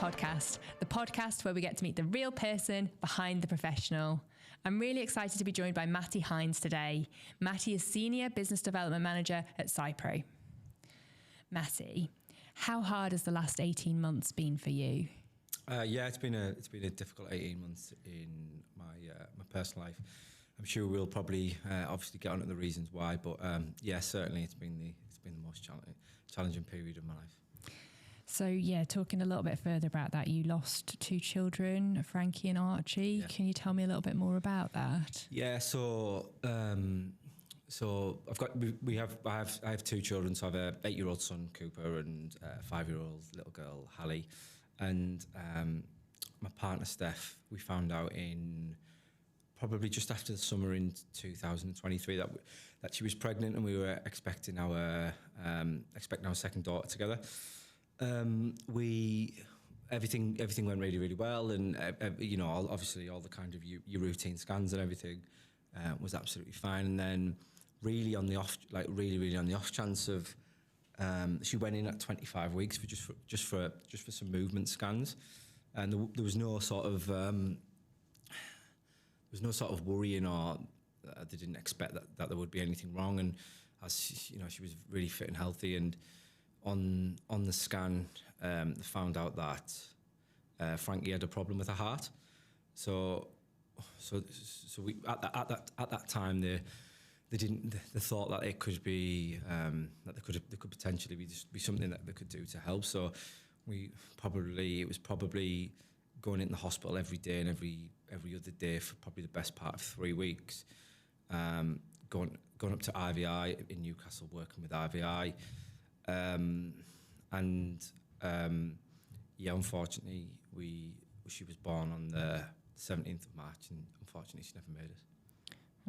Podcast, the podcast where we get to meet the real person behind the professional. I'm really excited to be joined by Matty Hynes today. Matty is Senior Business Development Manager at Cypro. Matty, how hard has the last 18 months been for you? It's been a difficult 18 months in my personal life. I'm sure we'll probably obviously get on to the reasons why, but certainly it's been the most challenging period of my life. So talking a little bit further about that, you lost two children, Frankie and Archie. Yeah. Can you tell me a little bit more about that? Yeah, so I have two children. So I have a 8-year-old son, Cooper, and a 5-year-old little girl, Hallie. And my partner, Steph, we found out in probably just after the summer in 2023 that she was pregnant, and we were expecting our second daughter together. Everything went really, really well, and obviously all the kind of your routine scans and everything was absolutely fine. And then really on the off chance of she went in at 25 weeks for just for some movement scans, and there was no sort of worrying, or they didn't expect that there would be anything wrong. And as she was really fit and healthy, and on the scan, they found out that Frankie had a problem with her heart. So we at that time they thought that it could be that there could potentially be something that they could do to help. So it was probably going into the hospital every day and every other day for probably the best part of 3 weeks. Going up to IVI in Newcastle, working with IVI. Unfortunately, she was born on the 17th of March, and unfortunately she never made it.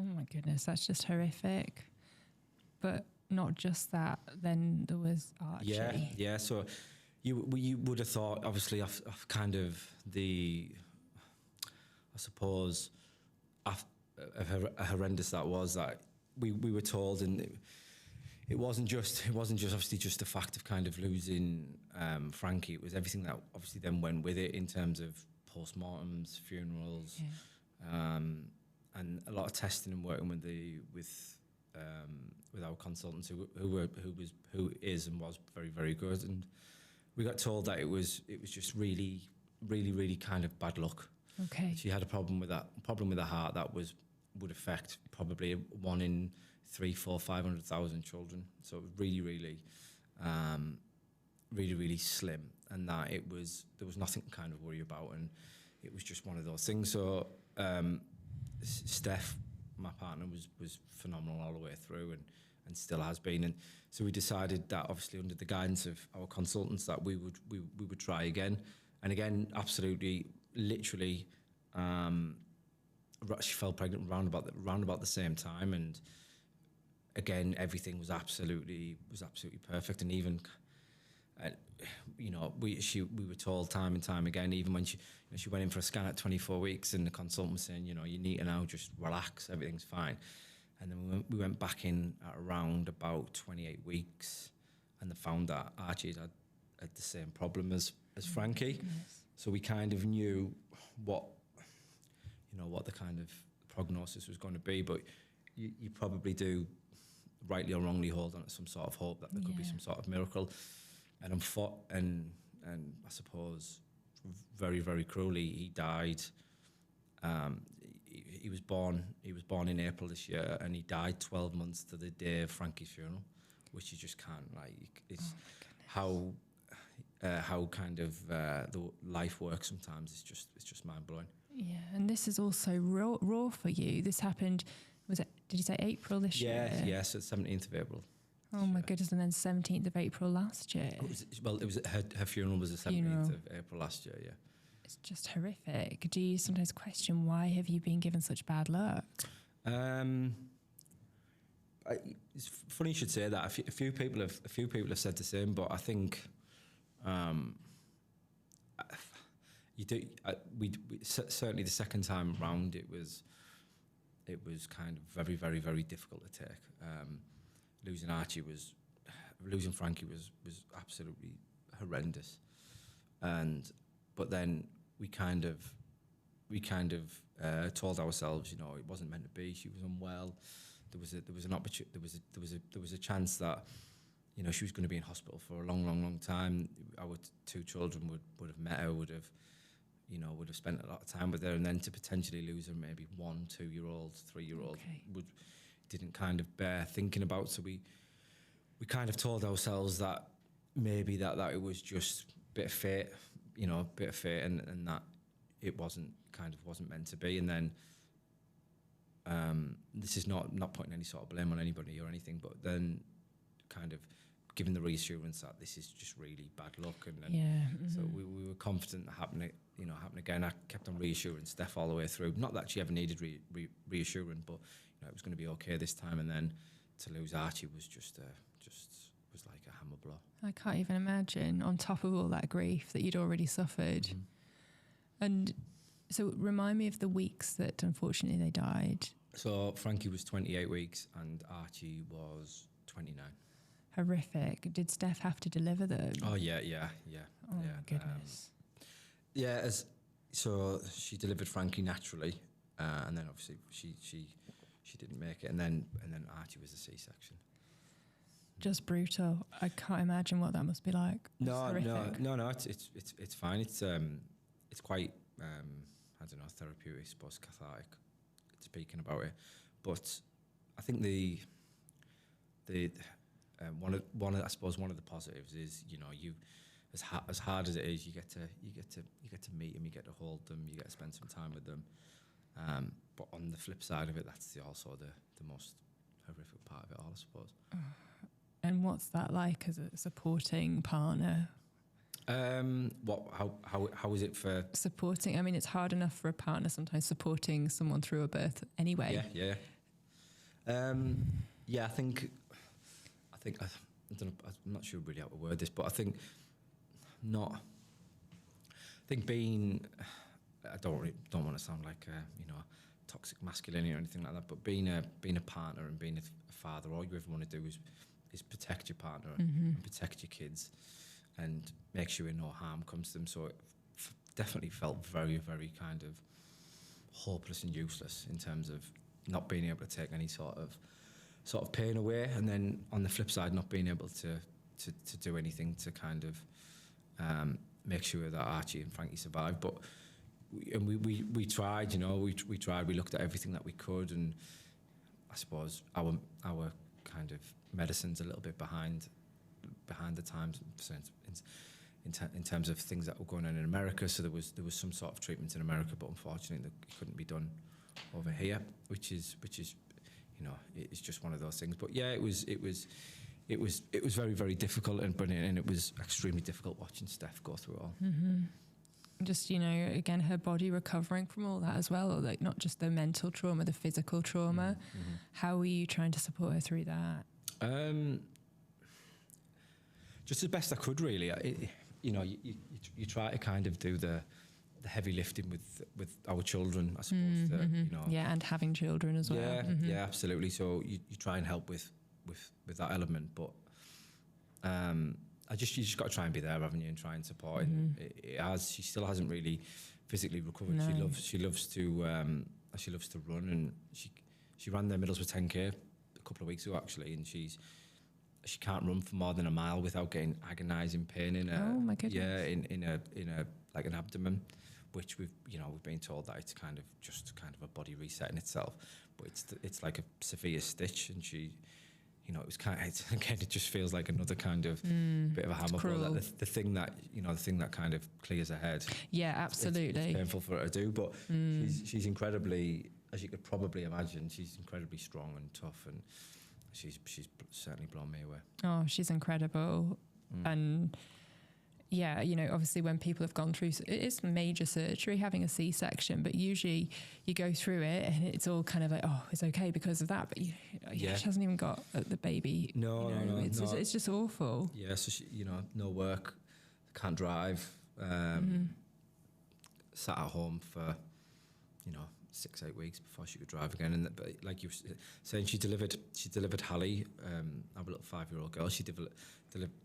Oh my goodness, that's just horrific. But not just that, then there was Archie. Yeah. So you would have thought, obviously, of kind of the, I suppose, of how horrendous that was. That we were told, and it wasn't just obviously just the fact of kind of losing Frankie. It was everything that obviously then went with it in terms of postmortems, funerals, and a lot of testing and working with our consultants who is and was very, very good. And we got told that it was just really, really, really kind of bad luck. Okay. She had a problem with her heart that would affect probably 1 in 300,000, 400,000, 500,000 children. So it was really, really, really, really slim, and that there was nothing to kind of worry about, and it was just one of those things. So Steph, my partner, was phenomenal all the way through, and still has been. And so we decided that, obviously under the guidance of our consultants, that we would try again and again. Absolutely, literally. She fell pregnant round about the same time, and again everything was absolutely perfect. And even we were told time and time again, even when she went in for a scan at 24 weeks, and the consultant was saying, you need to now just relax, everything's fine. And then we went back in at around about 28 weeks, and they found that Archie had the same problem as Frankie. Goodness. So we kind of knew what the kind of prognosis was going to be, but you probably do, rightly or wrongly, hold on to some sort of hope that there could be some sort of miracle. And I suppose very, very cruelly, he died. He was born in April this year, and he died 12 months to the day of Frankie's funeral, which you just can't, it's how kind of the life works sometimes. It's just mind blowing. Yeah, and this is also raw for you. This happened, did you say April this year? Yes, it's 17th of April. Oh my goodness, and then 17th of April last year. Her funeral was the 17th of April last year, yeah. It's just horrific. Do you sometimes question, why have you been given such bad luck? It's funny you should say that. A few people have said the same, but I think you do. We certainly the second time round, it was kind of very, very, very difficult to take. Losing Frankie was absolutely horrendous, but then we kind of told ourselves, you know, it wasn't meant to be. She was unwell. There was an opportunity. There was a chance that, you know, she was going to be in hospital for a long time. Our two children would have met her, would have spent a lot of time with her, and then to potentially lose her, maybe 1, 2-year-old, 3-year-old, didn't kind of bear thinking about. So we kind of told ourselves that maybe that it was just a bit of fate, you know, and that it wasn't meant to be. And then this is not putting any sort of blame on anybody or anything, but then kind of giving the reassurance that this is just really bad luck. And so we were confident that happening again. I kept on reassuring Steph all the way through. Not that she ever needed reassuring, but you know, it was going to be okay this time. And then to lose Archie was just was like a hammer blow. I can't even imagine, on top of all that grief that you'd already suffered. Mm-hmm. And so remind me of the weeks that unfortunately they died. So Frankie was 28 weeks and Archie was 29. Horrific. Did Steph have to deliver them? Oh, yeah. Oh, my goodness. So she delivered Frankie naturally, and then obviously she didn't make it, and then Archie was a C-section. Just brutal. I can't imagine what that must be like. No, it's fine. It's quite I don't know, therapeutic, I suppose, cathartic, speaking about it. But I think the one of the positives is, you know, you as hard as it is, you get to meet them, you get to hold them, you get to spend some time with them. But on the flip side of it, that's also the most horrific part of it all, I suppose. And what's that like as a supporting partner? How is it for supporting? I mean, it's hard enough for a partner sometimes supporting someone through a birth anyway. Yeah. I think I don't know, I'm not sure really how to word this, but I think being, I don't want to sound like toxic masculinity or anything like that, but being a partner and being a father, all you ever want to do is protect your partner and protect your kids and make sure no harm comes to them. So it definitely felt very, very kind of hopeless and useless in terms of not being able to take any sort of pain away, and then on the flip side, not being able to do anything to kind of make sure that Archie and Frankie survived. But we tried, you know, we tried. We looked at everything that we could, and I suppose our kind of medicine's a little bit behind the times in terms of things that were going on in America. So there was some sort of treatment in America, but unfortunately it couldn't be done over here, which is you know, it's just one of those things. But yeah, it was very, very difficult, and it was extremely difficult watching Steph go through it all. Mm-hmm. Just, you know, again, her body recovering from all that as well, like not just the mental trauma, the physical trauma. Mm-hmm. How were you trying to support her through that? Just as best I could, really. You know, you try to kind of do the heavy lifting with our children, I suppose. You know, yeah, and having children as well. Yeah, absolutely. So you try and help with that element, but you just got to try and be there, haven't you, and try and support. And she still hasn't really physically recovered. No. She loves to run, and she ran their Middlesbrough 10K a couple of weeks ago actually, and she can't run for more than a mile without getting agonising pain in her. Oh my goodness. Yeah, in a like an abdomen, which we've been told that it's kind of a body resetting itself, but it's like a severe stitch, and she, you know, it just feels like another kind of bit of a hammer blow. The thing that kind of clears her head. Yeah, absolutely. It's painful for her to do, but she's incredibly, as you could probably imagine, she's incredibly strong and tough, and she's certainly blown me away. Oh, she's incredible. And yeah, you know, obviously when people have gone through, it is major surgery, having a C-section, but usually you go through it and it's all kind of like, oh, it's okay because of that, but she hasn't even got the baby. No. It's just awful. Yeah, so she, you know, no work, can't drive, sat at home for, you know, 6-8 weeks before she could drive again. And but like you were saying, she delivered Hallie, our little 5-year-old girl. She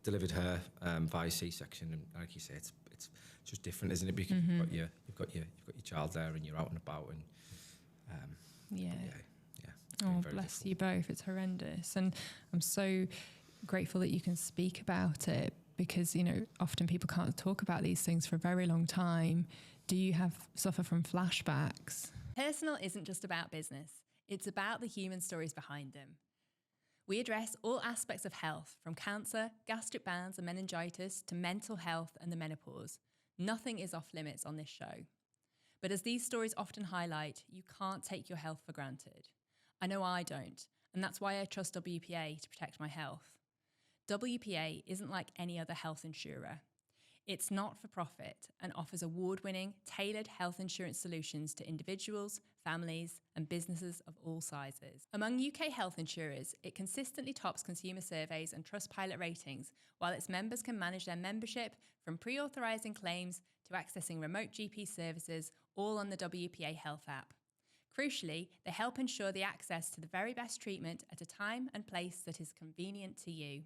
delivered her via C-section, and like you say, it's it's just different, isn't it? Because you've got your child there, and you're out and about, and Oh, bless you both. It's horrendous. And I'm so grateful that you can speak about it, because, you know, often people can't talk about these things for a very long time. Do you suffer from flashbacks? Personal isn't just about business. It's about the human stories behind them. We address all aspects of health, from cancer, gastric bands and meningitis to mental health and the menopause. Nothing is off limits on this show. But as these stories often highlight, you can't take your health for granted. I know I don't, and that's why I trust WPA to protect my health. WPA isn't like any other health insurer. It's not for profit and offers award-winning, tailored health insurance solutions to individuals, families, and businesses of all sizes. Among UK health insurers, it consistently tops consumer surveys and Trustpilot ratings, while its members can manage their membership from pre-authorising claims to accessing remote GP services, all on the WPA Health app. Crucially, they help ensure the access to the very best treatment at a time and place that is convenient to you.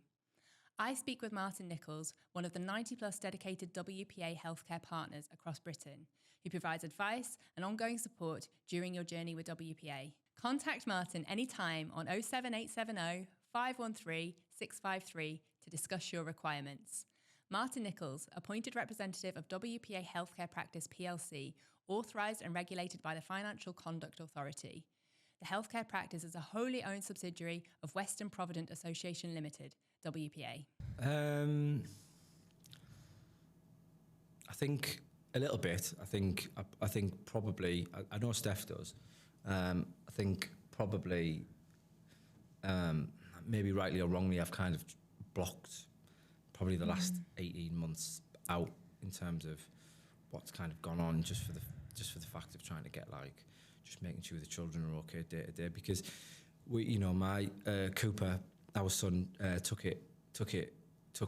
I speak with Martin Nichols, one of the 90+ dedicated WPA healthcare partners across Britain, who provides advice and ongoing support during your journey with WPA. Contact Martin anytime on 07870 513 653 to discuss your requirements. Martin Nichols, appointed representative of WPA Healthcare Practice plc, authorised and regulated by the Financial Conduct Authority. The healthcare practice is a wholly owned subsidiary of Western Provident Association Limited, WPA. I think a little bit. I think probably. I know Steph does. I think probably, maybe rightly or wrongly, I've kind of blocked probably the last 18 months out in terms of what's kind of gone on, just for the fact of trying to get, like, just making sure the children are okay day to day, because my Cooper, our son, took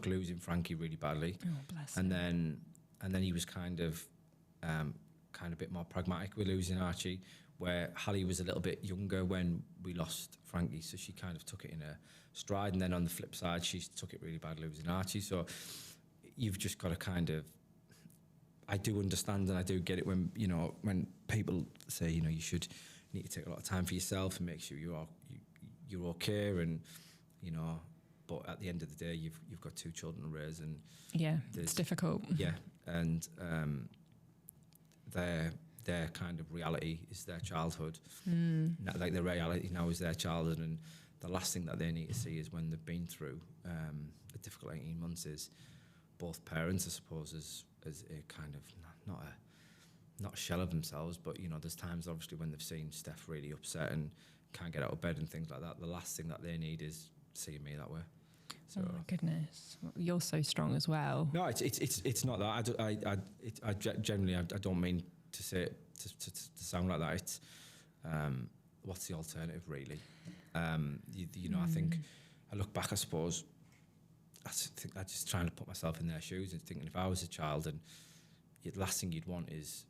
losing Frankie really badly. Oh, bless him. And then he was kind of a bit more pragmatic with losing Archie, where Hallie was a little bit younger when we lost Frankie, so she kind of took it in a stride. And then on the flip side, she took it really bad losing Archie. So you've just got to kind of, I do understand and I do get it when people say, you need to take a lot of time for yourself and make sure you're okay, and but at the end of the day, you've got two children to raise, and it's difficult. Yeah, and their kind of reality is their childhood. Like their reality now is their childhood, and the last thing that they need to see is when they've been through a difficult 18 months is both parents, I suppose, as a kind of not a shell of themselves, but there's times obviously when they've seen Steph really upset and can't get out of bed and things like that. The last thing that they need is seeing me that way. So, oh my goodness, you're so strong as well. No, it's not that. I generally don't mean to say it to sound like that. It's what's the alternative really? I think I look back, I suppose. I just trying to put myself in their shoes and thinking, if I was a child, and the last thing you'd want is,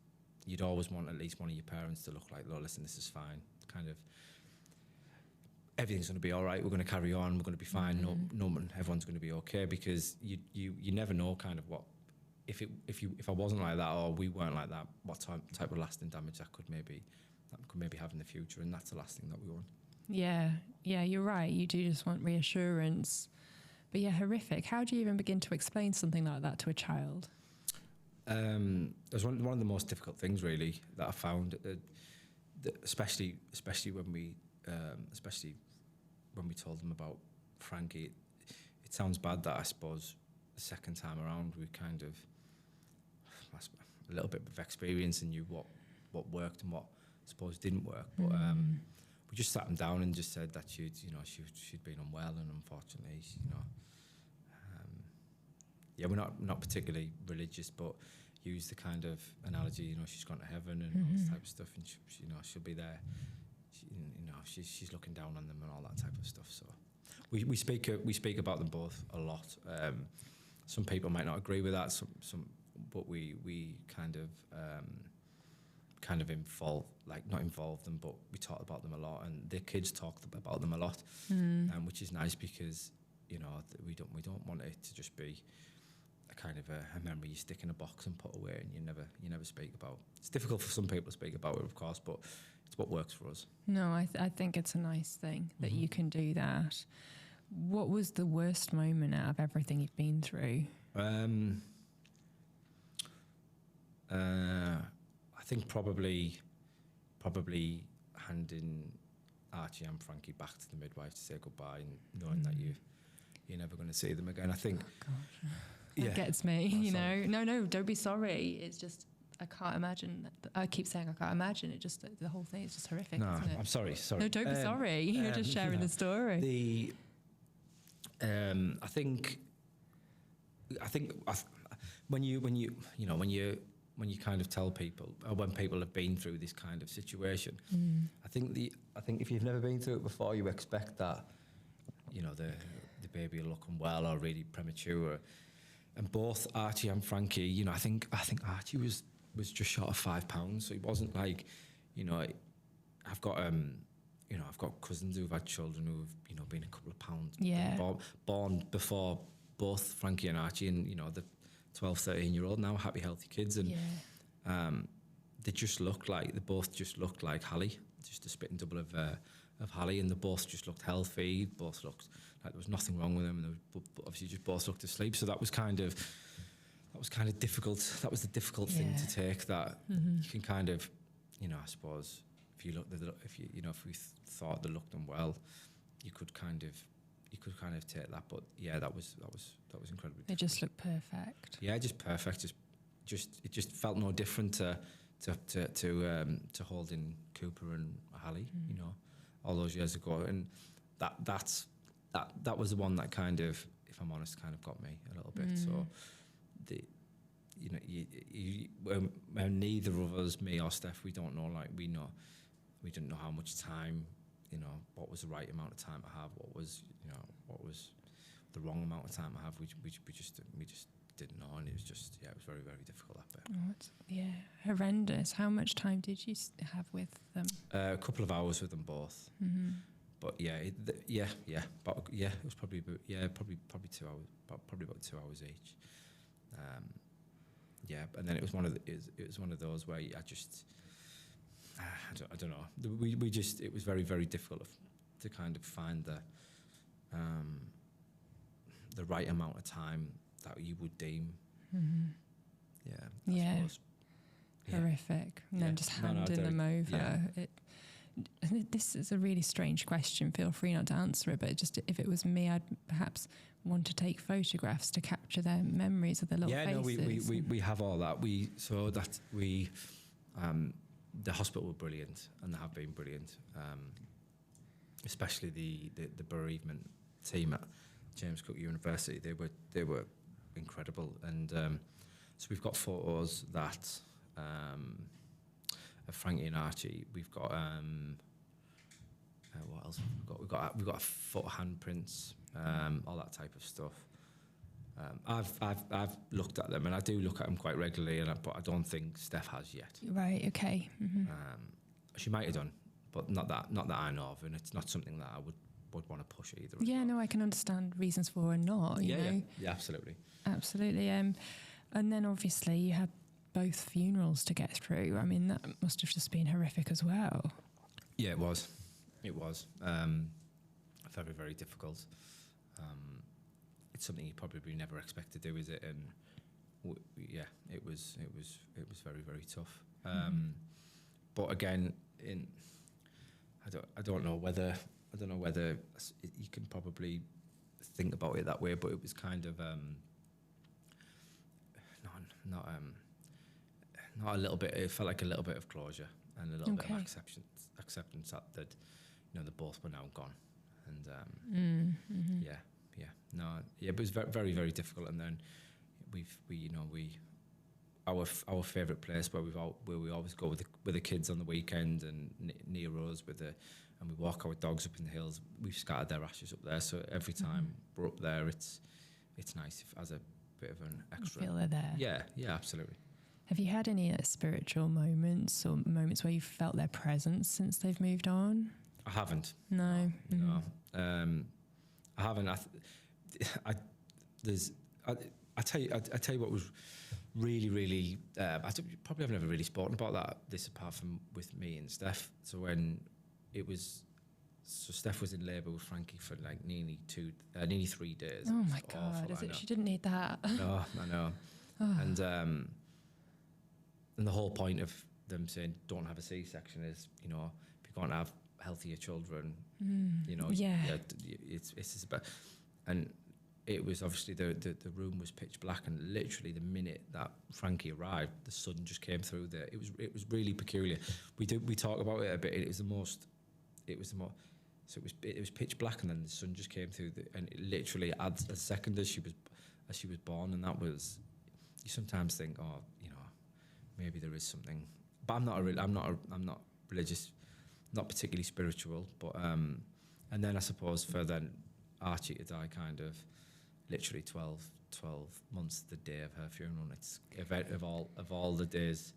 you'd always want at least one of your parents to look like, "Oh, listen, this is fine." Kind of, everything's going to be all right. We're going to carry on. We're going to be fine. Everyone's going to be okay, because you never know kind of what, if I wasn't like that, or we weren't like that, what type of lasting damage that could maybe have in the future, and that's the last thing that we want. Yeah, you're right. You do just want reassurance. But yeah, horrific. How do you even begin to explain something like that to a child? It was one of the most difficult things really that I found, especially when we told them about Frankie. It sounds bad that I suppose the second time around we kind of a little bit of experience and knew what worked and what I suppose didn't work. But we just sat them down and just said that she'd been unwell, and unfortunately, we're not particularly religious, but use the kind of analogy, she's gone to heaven and all this type of stuff, and she'll be there. She's looking down on them and all that type of stuff. So we speak about them both a lot. Some people might not agree with that. But we kind of not involve them, but we talk about them a lot, and the kids talk about them a lot, which is nice, because we don't want it to just be a memory you stick in a box and put away, and you never speak about. It's difficult for some people to speak about it, of course, but it's what works for us. No, I think it's a nice thing that you can do that. What was the worst moment out of everything you've been through? I think probably handing Archie and Frankie back to the midwife to say goodbye, and knowing that you're never going to see them again. I think that gets me. You know, no, don't be sorry. It's just I can't imagine. I keep saying I can't imagine. It just the whole thing is just horrific. No, isn't it? I'm sorry. No, don't be sorry. You're just sharing the story. I think when you kind of tell people, or when people have been through this kind of situation, I think if you've never been through it before, you expect that, you know, the baby will look unwell or really premature. And both Archie and Frankie, you know, I think Archie was just short of 5 pounds, so he wasn't like, you know, I've got cousins who've had children who've, you know, been a couple of pounds born before both Frankie and Archie, and, you know, the 12, 13-year-old now, happy, healthy kids, and they both just looked like Hallie, just a spitting double of Hallie, and they both just looked healthy, both looked like there was nothing wrong with them, and they obviously just both looked asleep. So that was kind of difficult. That was the difficult thing to take. That you can kind of, you know, I suppose if we thought they looked unwell, you could kind of take that. But yeah, that was incredibly. They just looked perfect. Yeah, just perfect. It just felt no different to holding Cooper and Hallie, you know, all those years ago, and that was the one that kind of, if I'm honest, kind of got me a little bit. So when neither of us, me or Steph, we don't know, like we didn't know how much time, you know, what was the right amount of time to have, what was the wrong amount of time to have. We just didn't know, and it was just, it was very, very difficult, that bit. Horrendous. How much time did you have with them? A couple of hours with them both. But it was probably probably 2 hours, probably about 2 hours each. And then it was one of those where I just I don't know. We just, it was very, very difficult to kind of find the right amount of time that you would deem. Horrific. And then just handing them over. This is a really strange question. Feel free not to answer it, but just if it was me, I'd perhaps want to take photographs to capture their memories of their little faces. We have all that. The hospital were brilliant, and they have been brilliant. Especially the bereavement team at James Cook University. They were incredible, and so we've got photos that of Frankie and Archie. We've got what else have we got? We've got foot handprints, all that type of stuff. I've looked at them, and I do look at them quite regularly, but I don't think Steph has yet. Right. Okay. She might have done, but not that I know of, and it's not something that I would want to push either. Yeah. No, I can understand reasons for and not. You know? Yeah. Absolutely. Absolutely. And then obviously you had both funerals to get through. I mean, that must have just been horrific as well. Yeah, it was. Very, very difficult. It's something you probably never expect to do, is it? And it was very, very tough. But again, I don't know whether you can probably think about it that way, but it was kind of not a little bit. It felt like a little bit of closure and a little bit of acceptance that you know, they both were now gone, and it was very, very, very difficult. And then our favourite place where we always go with the kids on the weekend, and near us and we walk our dogs up in the hills. We've scattered their ashes up there, so every time we're up there, it's nice as a bit of an extra. You feel they're there. Yeah, absolutely. Have you had any spiritual moments or moments where you felt their presence since they've moved on? I haven't. No. No. I haven't. I tell you what was really, really. Probably I've never really spoken about this apart from with me and Steph. So when it was, Steph was in labour with Frankie for like nearly 3 days. Oh my God! She didn't need that. No, I know. Oh. And the whole point of them saying don't have a C-section is, if you're going to have healthier children, it's just about. And it was obviously the room was pitch black, and literally the minute that Frankie arrived, the sun just came through there. It was really peculiar. We talk about it a bit. It was pitch black, and then the sun just came through, and it literally adds a second as she was born, and that was. You sometimes think, maybe there is something, but I'm not religious, not particularly spiritual, but and then I suppose for then Archie to die kind of literally 12 months the day of her funeral. It's event of all the days.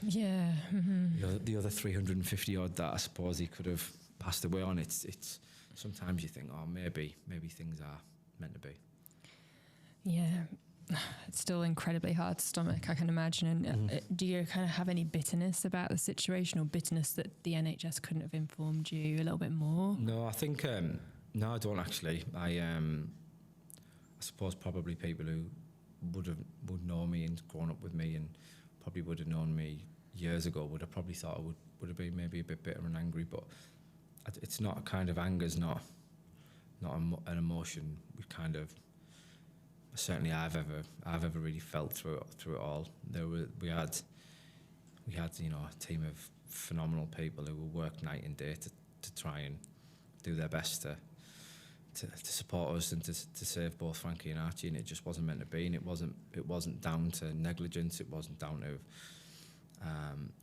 Yeah. Mm-hmm. The other 350 odd that I suppose he could have passed away on. It's sometimes you think, maybe things are meant to be. Yeah. It's still incredibly hard to stomach, I can imagine. And do you kind of have any bitterness about the situation, or bitterness that the NHS couldn't have informed you a little bit more? No, I think no, I don't actually. I suppose probably people who would know me and grown up with me and probably would have known me years ago would have probably thought I would have been maybe a bit bitter and angry, but it's not a kind of anger's not an emotion we kind of. Certainly, I've ever really felt through it all. We had a team of phenomenal people who will work night and day to try and do their best to support us and to save both Frankie and Archie, and it just wasn't meant to be. And it wasn't down to negligence. It wasn't down to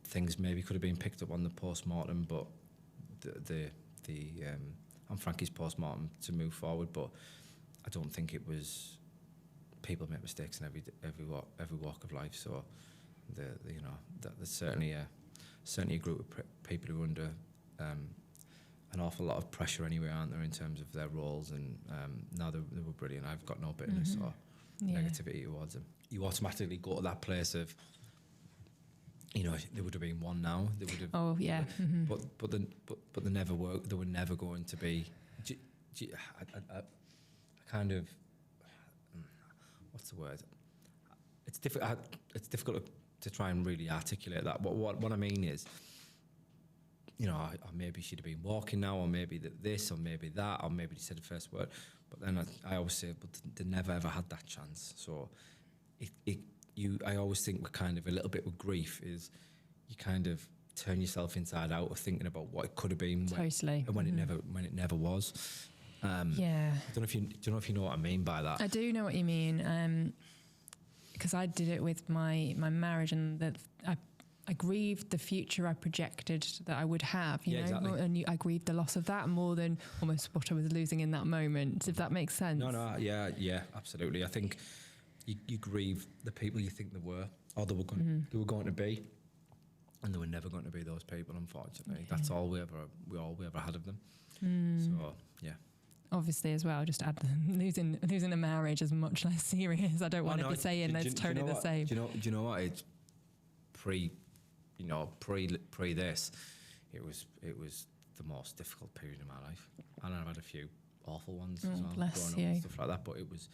things maybe could have been picked up on the post-mortem, but on Frankie's post-mortem to move forward. But I don't think it was. People make mistakes in every walk of life, so there's certainly a group of people who are under an awful lot of pressure anyway, aren't there, in terms of their roles, and now they were brilliant. I've got no bitterness or negativity towards them. You automatically go to that place of, there would have been one now. They would have. Oh yeah. But they never were. They were never going to be. I kind of. What's the word? It's difficult to try and really articulate that. What I mean is, maybe she'd have been walking now, or maybe this, or maybe that, or maybe she said the first word. But then I always say, but they never ever had that chance. So, I always think we're kind of a little bit with grief is, you kind of turn yourself inside out of thinking about what it could have been. Totally. When it never was. Yeah. I don't know if you know what I mean by that. I do know what you mean, because I did it with my marriage, and that I grieved the future I projected that I would have, you know, exactly. And I grieved the loss of that more than almost what I was losing in that moment, if that makes sense. No, yeah, absolutely. I think you grieve the people you think they were, or they were going to be, and they were never going to be those people. Unfortunately, that's all we ever had of them. So yeah. Obviously, as well, just add losing a marriage is much less serious. I don't want to be saying it's totally the same. Do you know what? It's pre this, it was the most difficult period of my life, and I've had a few awful ones as well, bless growing you. up and stuff like that. But it's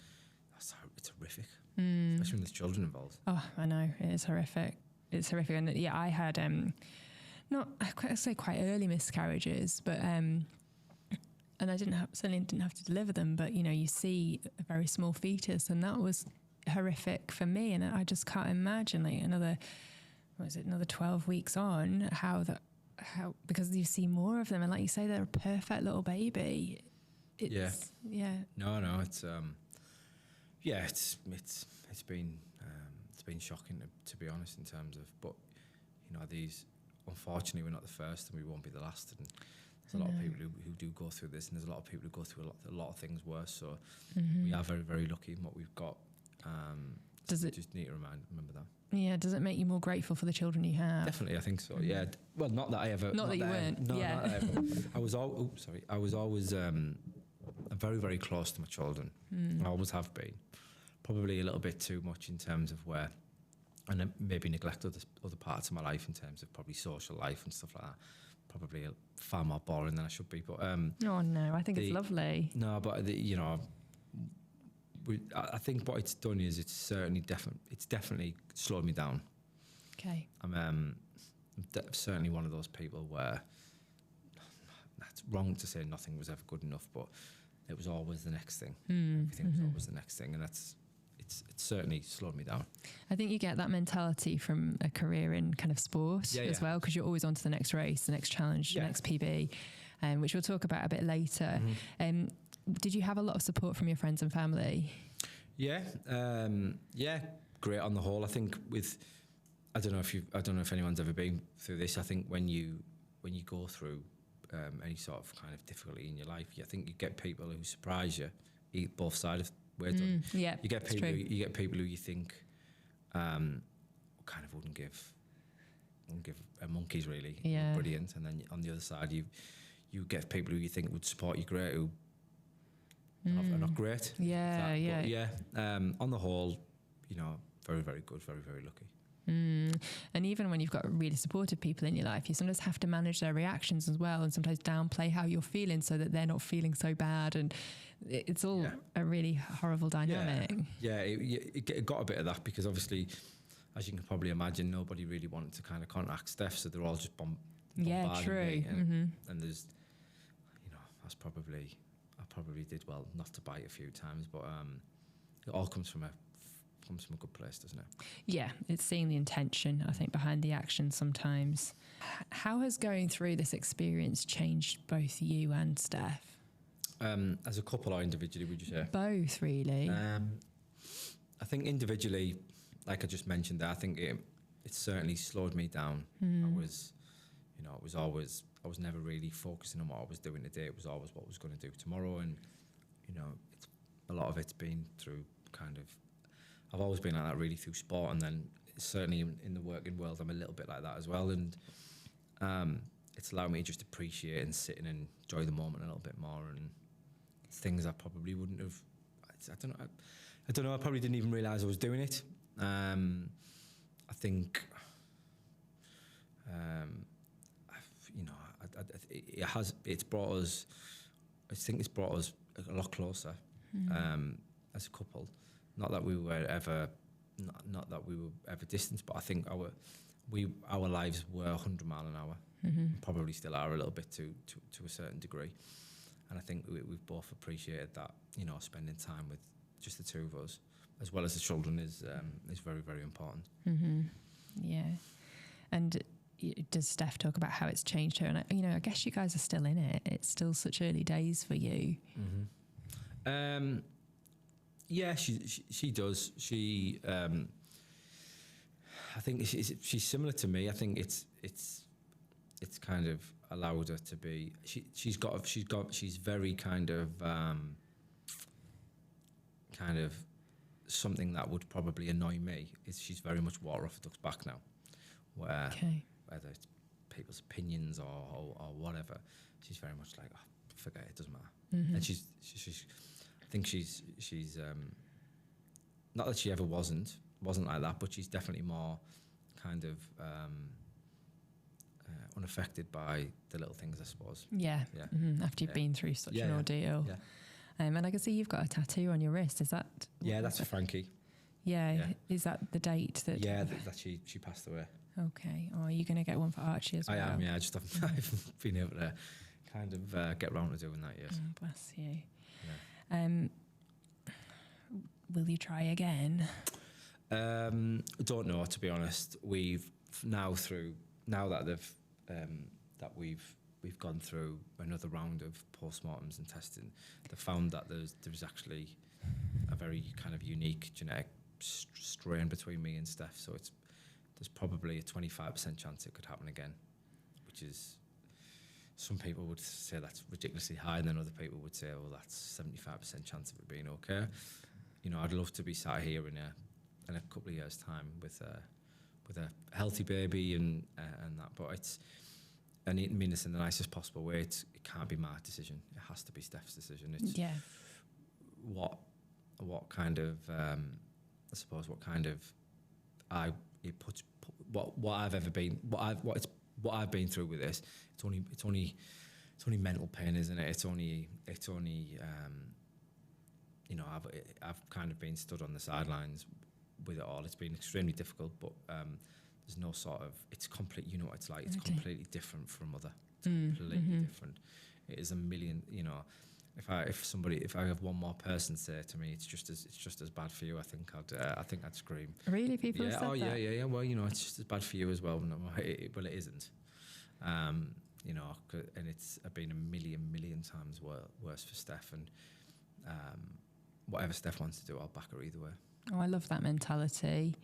horrific, especially when there's children involved. Oh, I know, it is horrific. It's horrific, and yeah, I had quite early miscarriages, but and I certainly didn't have to deliver them, but you see a very small fetus, and that was horrific for me, and I just can't imagine another 12 weeks on how because you see more of them, and like you say, they're a perfect little baby. Yeah. No, it's been shocking to be honest, in terms of, but these, unfortunately, we're not the first, and we won't be the last, and there's a lot of people who do go through this, and there's a lot of people who go through a lot of things worse. So we are very, very lucky in what we've got. Just need to remember that. Yeah. Does it make you more grateful for the children you have? Definitely, I think so. Yeah. Well, not that I ever. Not that you weren't. No, yeah. not that I ever. I was always very, very close to my children. I always have been. probably a little bit too much in terms of where, and then maybe neglect other parts of my life in terms of probably social life and stuff like that. Probably far more boring than I should be. But oh no, I think it's lovely. No, but you know, I think what it's done is it's definitely slowed me down. Okay. I'm certainly one of those people where that's wrong to say nothing was ever good enough, but it was always the next thing. Everything was always the next thing, and it's certainly slowed me down. I think you get that mentality from a career in kind of sport as well, because you're always on to the next race, the next challenge, the next PB, which we'll talk about a bit later. Did you have a lot of support from your friends and family? Yeah, great on the whole. I think I don't know if anyone's ever been through this. I think when you go through any sort of kind of difficulty in your life, I think you get people who surprise you, both sides of ways. Yeah, you get people who you think kind of wouldn't give a monkey's really. Yeah. Brilliant. And then on the other side, you get people who you think would support you great, who are not great. Yeah. On the whole, you know, very, very good, very, very lucky. And even when you've got really supportive people in your life, you sometimes have to manage their reactions as well, and sometimes downplay how you're feeling so that they're not feeling so bad, and it's all a really horrible dynamic. It got a bit of that, because obviously, as you can probably imagine, nobody really wanted to kind of contact Steph, so they're all just bombarding me, and there's, you know, I probably did well not to bite a few times, but it all comes from a good place, doesn't it? Yeah, it's seeing the intention, I think, behind the action sometimes. How has going through this experience changed both you and Steph? As a couple or individually, would you say? Both, really. I think individually, like I just mentioned there, I think it certainly slowed me down. I was never really focusing on what I was doing today. It was always what I was going to do tomorrow, and you know, a lot of it's been through kind of. I've always been like that really through sport, and then certainly in the working world, I'm a little bit like that as well. And it's allowed me to just appreciate and sit and enjoy the moment a little bit more, and things I probably wouldn't have. I don't know. I probably didn't even realise I was doing it. I think, you know, it's brought us. I think it's brought us a lot closer as a couple. Not that we were ever distant, but I think our lives were 100 mile an hour, probably still are a little bit to a certain degree, and I think we've both appreciated that, you know, spending time with just the two of us, as well as the children, is very, very important. Yeah, and does Steph talk about how it's changed her? And you know, I guess you guys are still in it. It's still such early days for you. Yeah, she does. She, I think she's similar to me. I think it's kind of allowed her to be. She's very kind of something that would probably annoy me. She's very much water off a duck's back now, where whether it's people's opinions or whatever, she's very much like, oh, forget it, doesn't matter. And she's I think she's not that she ever wasn't like that, but she's definitely more kind of unaffected by the little things, I suppose. After you've been through such an ordeal. And I can see you've got a tattoo on your wrist. Is that? Yeah, that's for Frankie. Yeah. Is that the date that? Yeah, that she passed away. Okay. Oh, are you going to get one for Archie as well? I am. Yeah, I just haven't been able to kind of get round to doing that yet. Oh, bless you. Yeah. Will you try again? Don't know, to be honest. We've now that we've gone through another round of postmortems and testing, they found that there's actually a very kind of unique genetic strain between me and Steph. So there's probably a 25% chance it could happen again, which is, some people would say that's ridiculously high, and then other people would say, well, that's 75% chance of it being okay. You know, I'd love to be sat here in a couple of years' time with a healthy baby and that, but I mean this in the nicest possible way. It can't be my decision. It has to be Steph's decision. It's what what kind of what I've ever been, what I've been through with this. It's only mental pain, isn't it? It's only I've kind of been stood on the sidelines with it all. It's been extremely difficult, but there's no sort of, it's complete, you know what it's like, it's completely different from other. It's completely different. It is a million, if I have one more person say to me, it's just as bad for you, I think I'd scream. Really? People have said that? Yeah. Well, it's just as bad for you as well. No, well, it isn't. And it's been a million times worse for Steph, and whatever Steph wants to do, I'll back her either way. Oh, I love that mentality.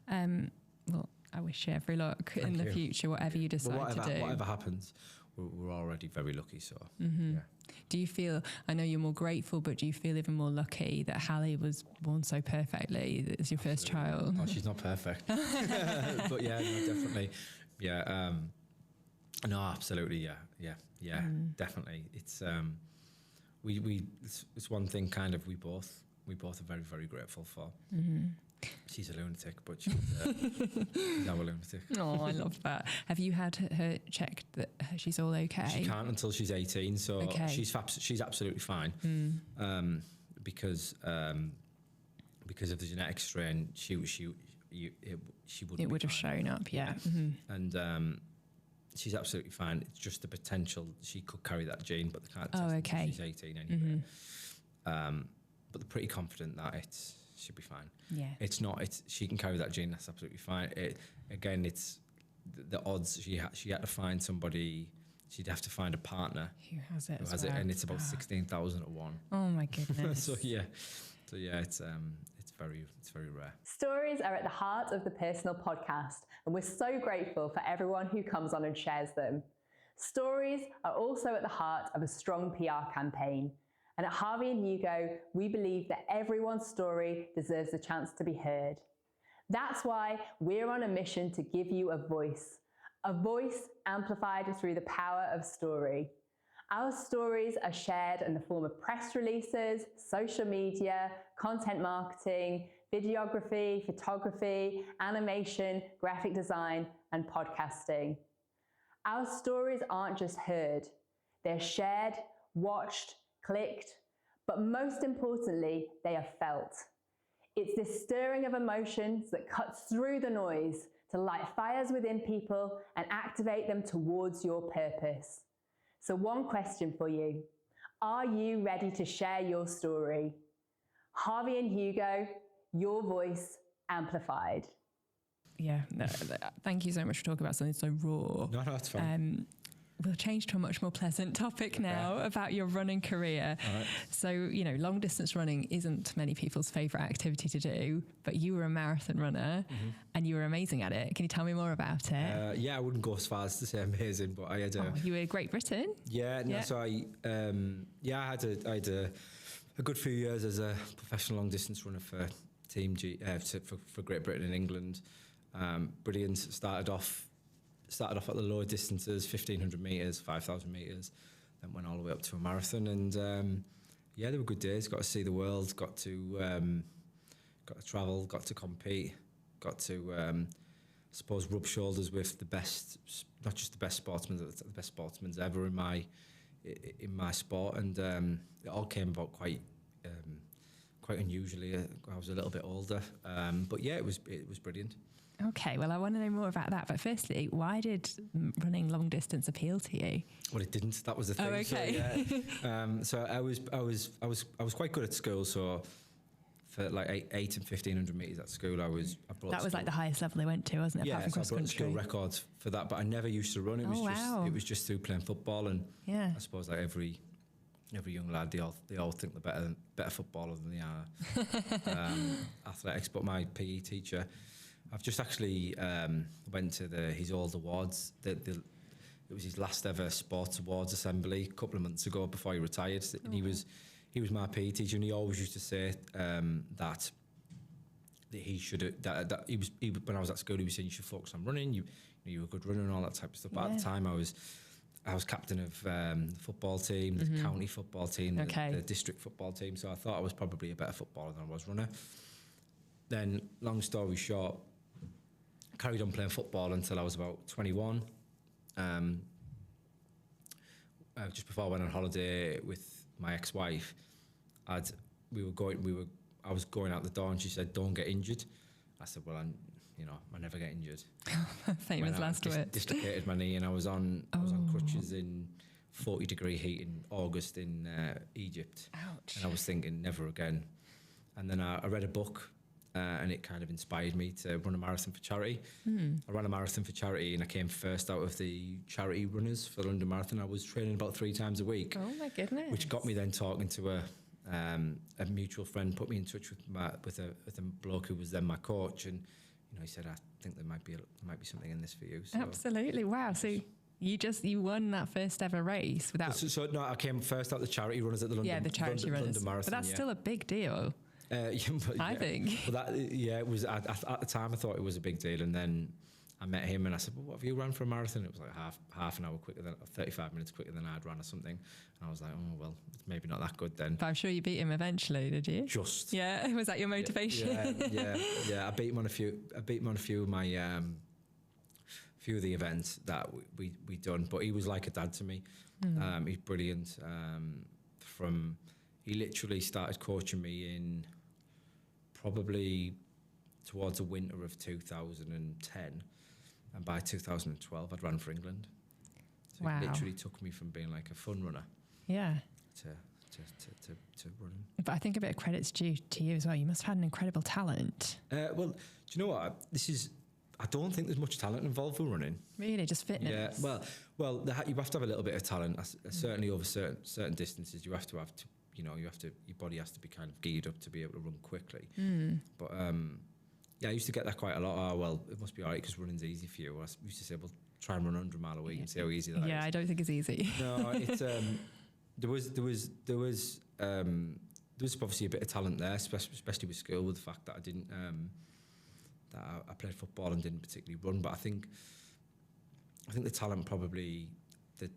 Well, I wish you every luck in the future, whatever you decide to do. Whatever happens, we're already very lucky. So, yeah. Do you feel, I know you're more grateful, but do you feel even more lucky that Hallie was born so perfectly? It's your first child. Oh, she's not perfect. But yeah, no, definitely. Yeah. No, absolutely. Yeah. Definitely. It's, it's one thing kind of we both are very, very grateful for. She's a lunatic, but she's our lunatic. Oh, I love that. Have you had her checked that she's all okay? She can't until she's 18, so she's absolutely fine. Because of the genetic strain, she wouldn't. It would have shown up, yeah. And she's absolutely fine. It's just the potential she could carry that gene, but they can't test it until she's 18 anyway. But they're pretty confident that it should be fine. Yeah. She can carry that gene, that's absolutely fine. It's the odds. She had to find somebody. She'd have to find a partner who has it, and it's about 16,000 to 1. Oh my goodness. So yeah, it's very rare. Stories are at the heart of the Personal podcast, and we're so grateful for everyone who comes on and shares them. Stories are also at the heart of a strong PR campaign. And at Harvey and Hugo, we believe that everyone's story deserves a chance to be heard. That's why we're on a mission to give you a voice amplified through the power of story. Our stories are shared in the form of press releases, social media, content marketing, videography, photography, animation, graphic design, and podcasting. Our stories aren't just heard, they're shared, watched, clicked, but most importantly, they are felt. It's this stirring of emotions that cuts through the noise to light fires within people and activate them towards your purpose. So one question for you. Are you ready to share your story? Harvey and Hugo, your voice amplified. Yeah, thank you so much for talking about something so raw. No, it's fine. We'll change to a much more pleasant topic now about your running career. Right. So, long distance running isn't many people's favourite activity to do, but you were a marathon runner and you were amazing at it. Can you tell me more about it? Yeah, I wouldn't go as far as to say amazing, but I had you were Great Britain? Yeah, no, so I had a good few years as a professional long distance runner for Team G, for Great Britain and England. Brilliant. Started off at the lower distances, 1,500 metres, 5,000 metres, then went all the way up to a marathon, and they were good days. Got to see the world, got to travel, got to compete, got to I suppose rub shoulders with the best, not just the best sportsmen, the best sportsmen ever in my sport, and it all came about quite unusually. I was a little bit older, but yeah, it was brilliant. Okay, well, I want to know more about that. But firstly, why did running long distance appeal to you? Well, it didn't. That was the thing. Oh, okay. So I was quite good at school. So for like 8 and 1,500 meters at school, that was like the highest level they went to, wasn't it? Yeah, apart from so I brought school records for that. But I never used to run. It was just through playing football, and I suppose like every young lad, they all think they're better footballer than they are athletics. But my PE teacher, I've just actually went to his old awards. It was his last ever sports awards assembly a couple of months ago before he retired. And he was my PE teacher, and he always used to say that he should that he was when I was at school, he was saying you should focus on running. You're a good runner and all that type of stuff. But at the time, I was captain of the football team, the county football team, the district football team. So I thought I was probably a better footballer than I was runner. Then, long story short, I carried on playing football until I was about 21. Just before I went on holiday with my ex-wife, I was going out the door and she said, "Don't get injured." I said, "Well, I never get injured." Famous last words. Dislocated my knee, and I was on crutches in 40-degree heat in August in Egypt. Ouch. And I was thinking, never again. And then I read a book, and it kind of inspired me to run a marathon for charity. I ran a marathon for charity, and I came first out of the charity runners for the London Marathon. I was training about 3 times a week. Oh my goodness! Which got me then talking to a mutual friend, put me in touch with a bloke who was then my coach, and he said, "I think there might be something in this for you." So absolutely, wow! So you won that first ever race without. So no, I came first out the charity runners at the London. Yeah, the charity runners. London Marathon, but that's still a big deal. I think. Well, it was at the time. I thought it was a big deal, and then I met him, and I said, "Well, what have you run for a marathon?" It was like half an hour quicker than 35 minutes quicker than I'd run or something. And I was like, "Oh well, it's maybe not that good then." But I'm sure you beat him eventually, did you? Just. Yeah. Was that your motivation? Yeah. I beat him on a few of my few of the events that we done. But he was like a dad to me. He's brilliant. He literally started coaching me in probably towards the winter of 2010, and by 2012 I'd run for England. So wow. It literally took me from being like a fun runner, yeah, to running. But I think a bit of credit's due to you as well. You must have had an incredible talent. Well, do you know what? I don't think there's much talent involved with running. Really, just fitness. Yeah. Well, you have to have a little bit of talent. Certainly over certain distances, you have to your body has to be kind of geared up to be able to run quickly. But I used to get that quite a lot. Oh, well, it must be all right because running's easy for you. I used to say, well, try and run 100 mile a week and see how easy that is. Yeah, I don't think it's easy. No, it's there was obviously a bit of talent there, especially with school, with the fact that I didn't that I played football and didn't particularly run. But I think the talent probably the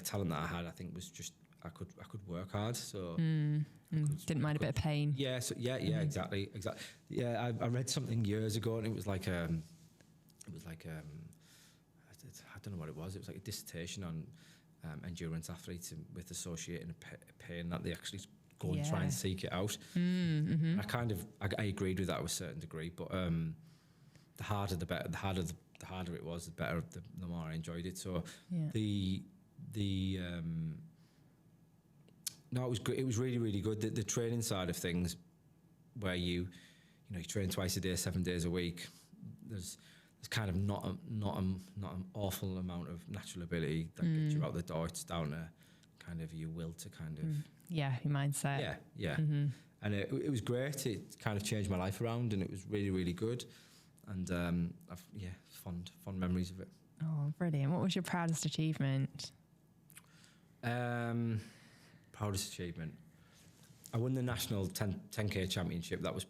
talent that I had, I think, was just I could work hard, so didn't mind a bit of pain. Yeah, so exactly. Yeah, I read something years ago, and it was like I don't know what it was. It was like a dissertation on endurance athletes with associating pain that they actually go and try and seek it out. I I agreed with that to a certain degree, but the harder the better. The harder it was, the better. The more I enjoyed it. So no, it was good. It was really, really good. The training side of things, where you train twice a day, 7 days a week. There's kind of not an awful amount of natural ability that gets you out the door. It's down to kind of your will to kind of your mindset. Yeah. And it was great. It kind of changed my life around, and it was really, really good. And I've fond memories of it. Oh, brilliant! What was your proudest achievement? Proudest achievement. I won the national 10K championship. That was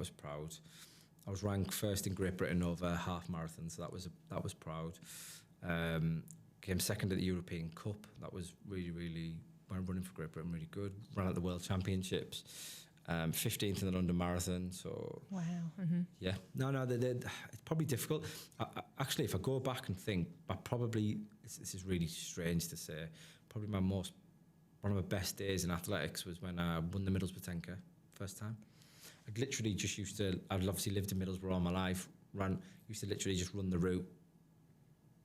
proud. I was ranked first in Great Britain over half marathon, so that was proud. Came second at the European Cup. That was really, really, when running for Great Britain, really good. Ran at the World Championships. 15th in the London Marathon. So wow. Yeah. No. It's probably difficult. Actually, if I go back and think, this is really strange to say. Probably one of my best days in athletics was when I won the Middlesbrough 10K first time. I'd literally just I'd obviously lived in Middlesbrough all my life. Used to literally just run the route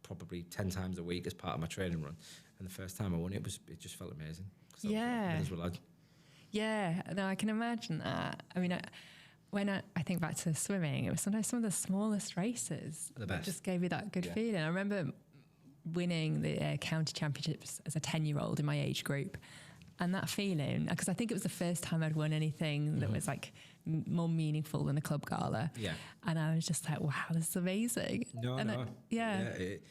probably 10 times a week as part of my training run. And the first time I won it just felt amazing. Yeah. Middlesbrough lad. Yeah, no, I can imagine that. I mean, when I think back to swimming, it was sometimes some of the smallest races that just gave you that good feeling. I remember winning the county championships as a 10-year-old in my age group, and that feeling, because I think it was the first time I'd won anything that was like more meaningful than a club gala. Yeah, and I was just like, wow, this is amazing. It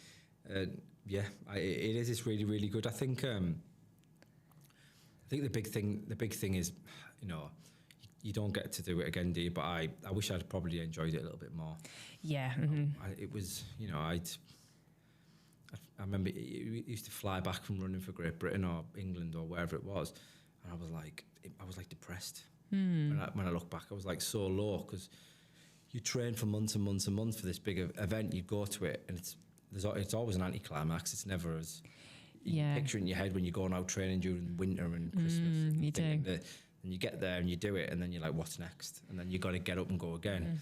is. It's really, really good. I think the big thing is, you don't get to do it again, do you? But I wish I'd probably enjoyed it a little bit more. Yeah. It was, I remember he used to fly back from running for Great Britain or England or wherever it was, and I was like depressed. When I look back, I was like so low, because you train for months and months and months for this big event. You go to it, and it's always an anticlimax. It's never as you picture it in your head when you're going out training during winter and Christmas. You do. And you get there and you do it, and then you're like, what's next? And then you got to get up and go again.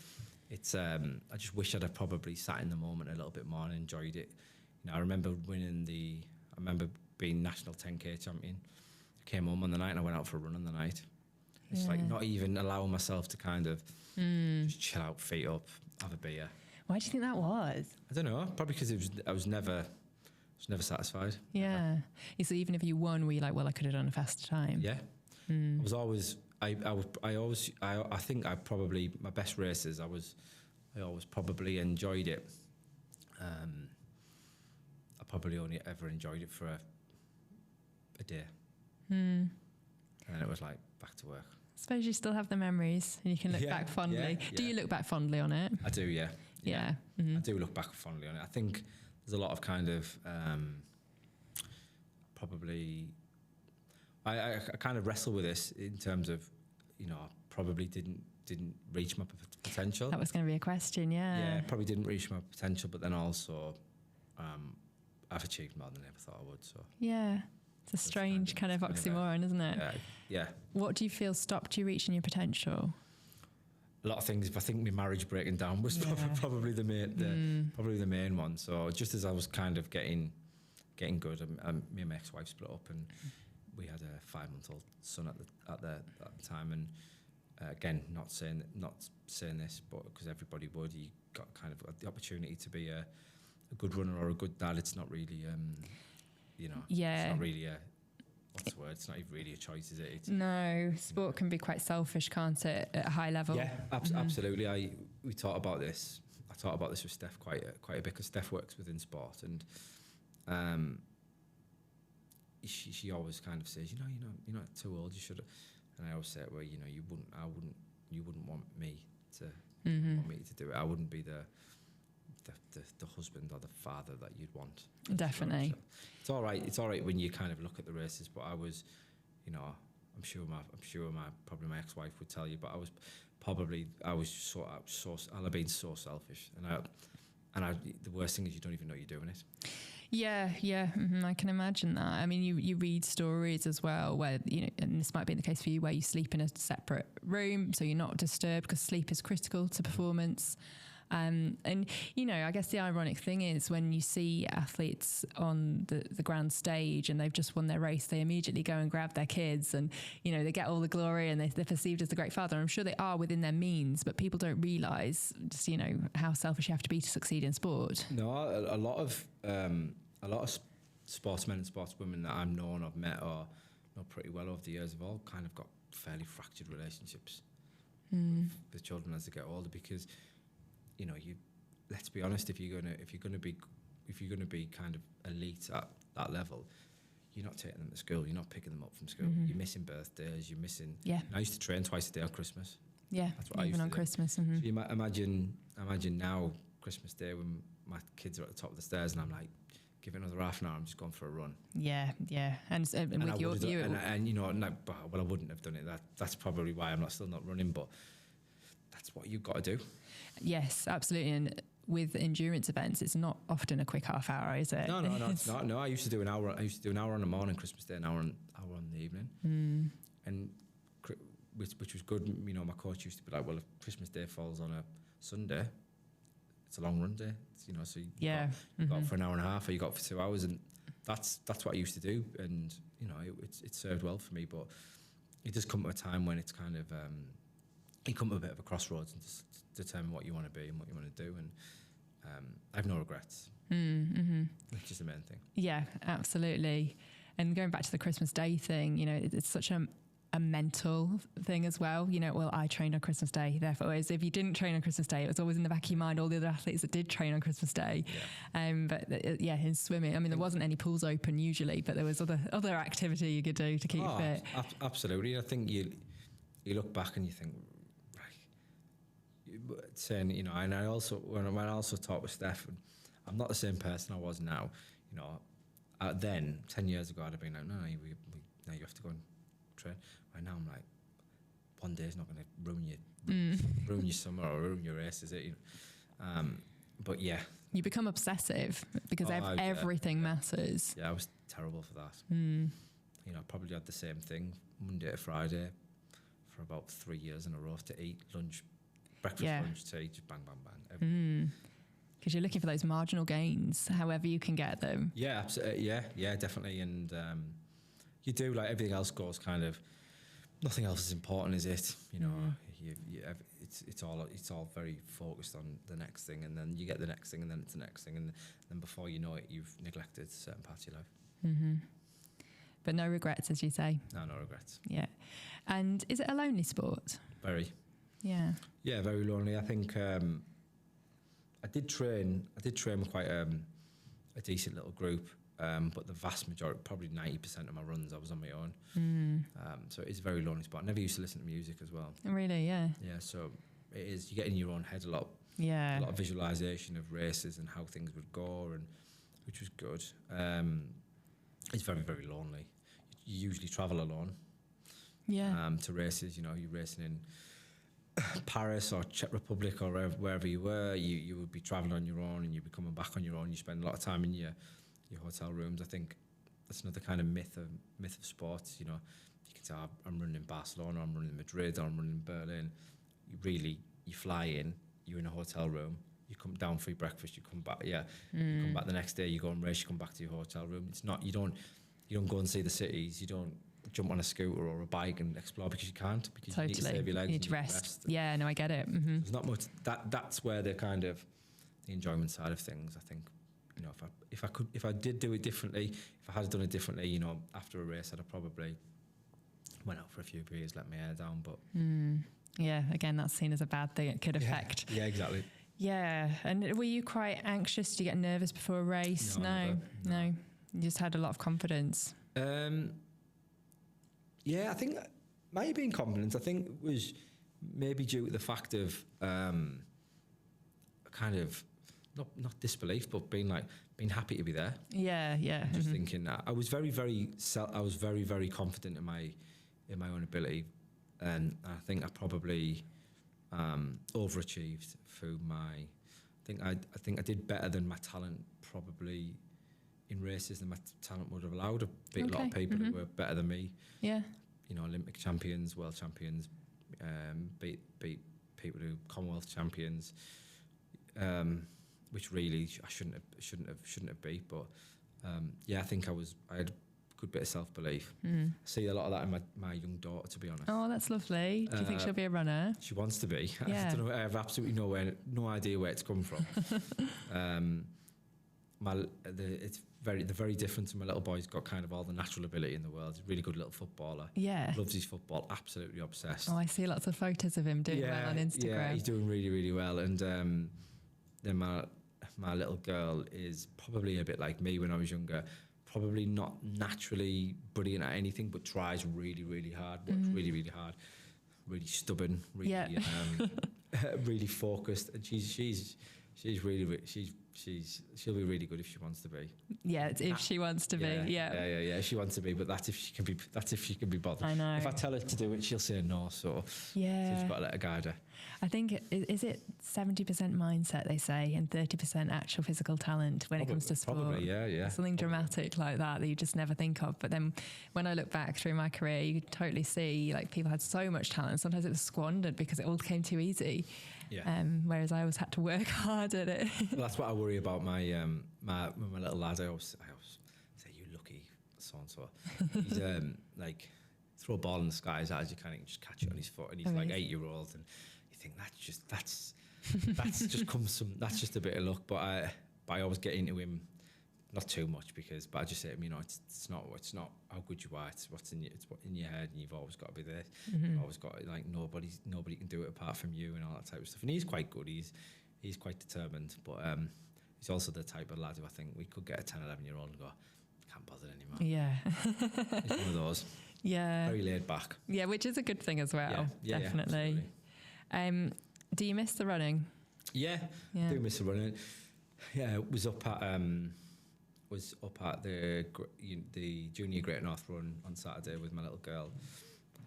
It's I just wish I'd have probably sat in the moment a little bit more and enjoyed it. You know, I remember being national 10K champion. I came home on the night and I went out for a run on the night. It's like not even allowing myself to kind of just chill out, feet up, have a beer. Why do you think that was? I don't know. Probably because I was never satisfied. Yeah. So even if you won, were you like, well, I could have done a faster time? Yeah. I was always. I think I probably, my best races, I always probably enjoyed it. I probably only ever enjoyed it for a day. And then it was like back to work. I suppose you still have the memories and you can look back fondly. Do you look back fondly on it? I do, yeah. Yeah. I do look back fondly on it. I think there's a lot of kind of probably. I kind of wrestle with this in terms of, I probably didn't reach my potential. That was going to be a question, yeah. Yeah, probably didn't reach my potential, but then also I've achieved more than I ever thought I would. So yeah, it's a strange kind of oxymoron, isn't it? Yeah. What do you feel stopped you reaching your potential? A lot of things. I think my marriage breaking down was probably the main one. So just as I was kind of getting good, me and my ex-wife split up, and we had a 5-month-old son at the time, and again, not saying this, but because everybody would, he got kind of the opportunity to be a good runner or a good dad. It's not really, it's not really a, what's the word? It's not even really a choice, is it? No, sport can be quite selfish, can't it, at a high level? Yeah, absolutely. We talked about this. I talked about this with Steph quite a bit, because Steph works within sport, and she always kind of says, you're not too old. You should. And I always say, well, you wouldn't want me to want me to do it. I wouldn't be the husband or the father that you'd want. Definitely. So it's all right. It's all right when you kind of look at the races, but I was, I'm sure my ex-wife would tell you, but I'll have been so selfish, and the worst thing is you don't even know you're doing it. Yeah, I can imagine that. I mean, you read stories as well where, and this might be the case for you, where you sleep in a separate room so you're not disturbed, because sleep is critical to performance. And, I guess the ironic thing is when you see athletes on the grand stage and they've just won their race, they immediately go and grab their kids and, they get all the glory and they're perceived as the great father. I'm sure they are within their means, but people don't realise just, how selfish you have to be to succeed in sport. No, a lot of sportsmen and sportswomen that I've known, I've met or know pretty well over the years have all kind of got fairly fractured relationships with the children as they get older, because let's be honest, if you're gonna be kind of elite at that level, you're not taking them to school, you're not picking them up from school, you're missing birthdays, you're missing. Yeah. I used to train twice a day on Christmas. Yeah, that's what I used even to on do. Christmas. So you might imagine now Christmas Day when my kids are at the top of the stairs and I'm like, give it another half an hour, I'm just going for a run. Yeah, and with your view, I wouldn't have done it. That's probably why I'm still not running, but that's what you've got to do. Yes, absolutely. And with endurance events, it's not often a quick half hour, is it? No, it's not. No, I used to do an hour. I used to do an hour on the morning, Christmas Day, an hour on the evening, and which was good. My coach used to be like, well, if Christmas Day falls on a Sunday, it's a long run day. So you got for an hour and a half, or you got for 2 hours, and that's what I used to do, and it served well for me. But it does come to a time when it's kind of you come to a bit of a crossroads and just determine what you want to be and what you want to do, and I have no regrets, which is the main thing. Yeah, absolutely. And going back to the Christmas Day thing, it's such a mental thing as well. Well, I trained on Christmas Day, therefore, if you didn't train on Christmas Day, it was always in the back of your mind all the other athletes that did train on Christmas Day. But in swimming, I mean, there wasn't any pools open usually, but there was other activity you could do to keep fit. Absolutely. I think you look back and you think, saying, and I also, when I also talk with Steph, and I'm not the same person I was now. then 10 years ago I'd have been like, no, you have to go and train. Right now I'm like, one day is not going to ruin your summer or ruin your race, is it? But yeah. You become obsessive because everything matters. Yeah, I was terrible for that. I probably had the same thing Monday to Friday for about 3 years in a row to eat lunch, breakfast, lunch, tea, just bang, bang, bang. Because you're looking for those marginal gains, however you can get them. Yeah, absolutely. Yeah, definitely. And you do, like, everything else goes kind of, nothing else is important, is it? It's all very focused on the next thing, and then you get the next thing, and then it's the next thing, and then before you know it, you've neglected certain parts of your life. But no regrets, as you say. No regrets. Yeah. And is it a lonely sport? Very. Yeah. Yeah, very lonely. I think I did train with quite a decent little group, but the vast majority, probably 90% of my runs, I was on my own. So it is a very lonely sport. I never used to listen to music as well. Really, yeah. Yeah, so it is, you get in your own head a lot. Yeah. A lot of visualization of races and how things would go, and which was good. It's very, very lonely. You usually travel alone. Yeah. To races, you're racing in Paris or Czech Republic or wherever you were, you would be travelling on your own, and you'd be coming back on your own. You spend a lot of time in your hotel rooms. I think that's another kind of myth of sports. You can say, I'm running in Barcelona, I'm running in Madrid, or I'm running in Berlin. You fly in, you're in a hotel room, you come down for your breakfast, you come back, you come back the next day, you go and race, you come back to your hotel room. It's not, you don't go and see the cities, you don't jump on a scooter or a bike and explore, because you can't, because totally. You need to save your legs. You need to rest. Yeah, no, I get it. There's not much, that's where the kind of the enjoyment side of things, I think, if I did do it differently, if I had done it differently, after a race, I'd have probably went out for a few beers, let my hair down, but... Yeah, again, that's seen as a bad thing. It could affect. Yeah, exactly. Yeah, and were you quite anxious? Did you get nervous before a race? No. You just had a lot of confidence. Yeah, I think might have been confidence. I think it was maybe due to the fact of kind of not disbelief, but being happy to be there. Yeah. Just thinking that I was very, very confident in my own ability, and I think I probably overachieved through my. I think I did better than my talent probably in races than my talent would have allowed. I beat a lot of people who were better than me. Yeah. Olympic champions, world champions, beat people who Commonwealth champions, which really I shouldn't have beat. But I think I had a good bit of self-belief. I see a lot of that in my young daughter, to be honest. Oh, that's lovely. Do you think she'll be a runner? She wants to be. Yeah. I don't know. I have absolutely no idea where it's come from. It's very different to my little boy. He's got kind of all the natural ability in the world. He's a really good little footballer. Yeah. Loves his football, absolutely obsessed. Oh, I see lots of photos of him doing well on Instagram. Yeah, he's doing really, really well. And then my little girl is probably a bit like me when I was younger. Probably not naturally brilliant at anything, but tries really, really hard, works really, really hard, really stubborn, really, really focused. And she'll be really good if she wants to be. Yeah, if she wants to be. Yeah. She wants to be, but that's if she can be bothered. I know. If I tell her to do it, she'll say no. So you've got to let her guide her. I think is it 70% mindset they say, and 30% actual physical talent when it comes to sport. Probably, yeah. Something dramatic like that you just never think of. But then when I look back through my career, you could totally see like people had so much talent. Sometimes it was squandered because it all came too easy. Yeah. Whereas I always had to work hard at it. Well, that's what I worry about my little lad. I always say, "You lucky so and so." He's like throw a ball in the sky as hard as you can, and just catch it on his foot, and he's like 8-year-old, and you think that's just a bit of luck. But I always get into him, not too much but I just say to him, it's not how good you are, it's what's in your head, and you've always got to be there. You've always got like nobody can do it apart from you, and all that type of stuff. And he's quite good. He's quite determined, but he's also the type of lad who I think we could get a 10, 11-year-old and go, can't bother anymore. Yeah. He's one of those. Yeah. Very laid back. Yeah, which is a good thing as well. Yeah, definitely. Do you miss the running? Yeah, I do miss the running. Yeah, it was up at was up at the Junior Great North Run on Saturday with my little girl,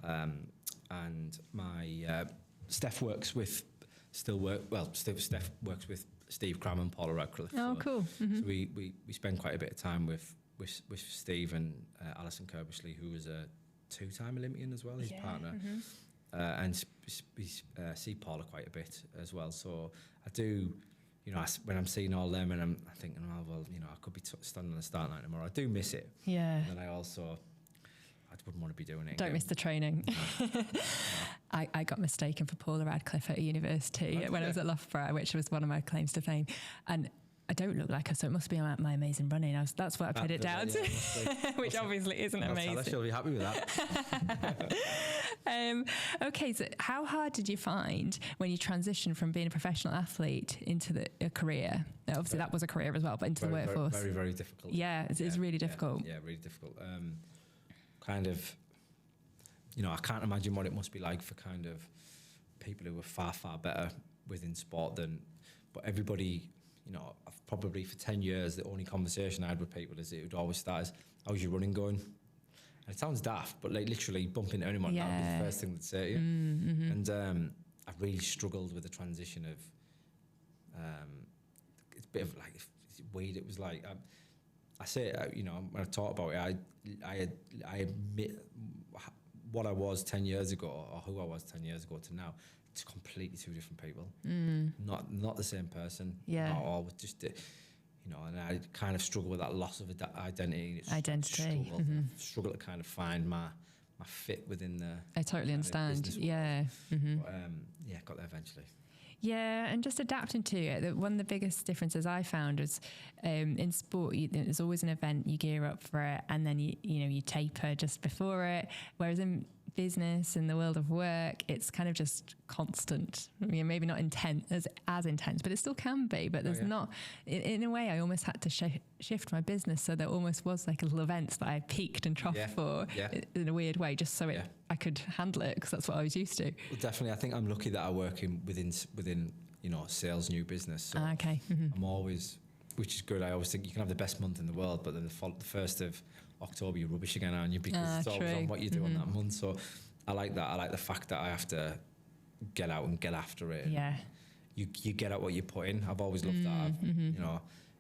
and my Steph works with Steph works with Steve Cram and Paula Radcliffe. Oh, cool. Mm-hmm. So we spend quite a bit of time with Steve and Alison Kirbishley, who was a 2-time Olympian as well, his partner. Mm-hmm. And we see Paula quite a bit as well. So I do, when I'm seeing all them and I'm thinking, oh, well, I could be standing on the start line tomorrow. I do miss it. Yeah. And then I wouldn't want to be doing it. Don't miss the training. No. I got mistaken for Paula Radcliffe at university when I was at Loughborough, which was one of my claims to fame. And I don't look like her, so it must be my amazing running. That's what I put it down to, which obviously isn't amazing. Tell her she'll be happy with that. Okay, so how hard did you find when you transitioned from being a professional athlete into a career? Obviously, that was a career as well, but into the workforce. Very, very difficult. Yeah, it's really difficult. Yeah, really difficult. Kind of, I can't imagine what it must be like for kind of people who are far, far better within sport but everybody, probably for 10 years, the only conversation I had with people is it would always start as, how's your running going? And it sounds daft, but like literally bumping into anyone, that would be the first thing they'd say to you. Mm-hmm. And I really struggled with the transition of, it's a bit of like, it's weird. It was like, I say, when I talk about it, I admit what I was 10 years ago, or who I was 10 years ago to now. It's completely two different people. Not the same person. Yeah. Or just, and I kind of struggle with that loss of identity. Struggle to kind of find my fit within the. I totally understand. Yeah. Mm-hmm. But, got there eventually. Yeah, and just adapting to it. One of the biggest differences I found was in sport, there's always an event, you gear up for it, and then you taper just before it. Whereas in business and the world of work, it's kind of just constant. Maybe not intense as intense, but it still can be. But there's not. In a way, I almost had to shift my business so there almost was like a little events that I peaked and troughed for in a weird way, just so I could handle it, because that's what I was used to. Well, definitely, I think I'm lucky that I work within sales, new business. So okay. Mm-hmm. I'm always, which is good. I always think you can have the best month in the world, but then the 1st of October you're rubbish again, aren't you? Because it's always on what you do on that month. So I like that. I like the fact that I have to get out and get after it. Yeah. You get out what you put in. I've always loved that.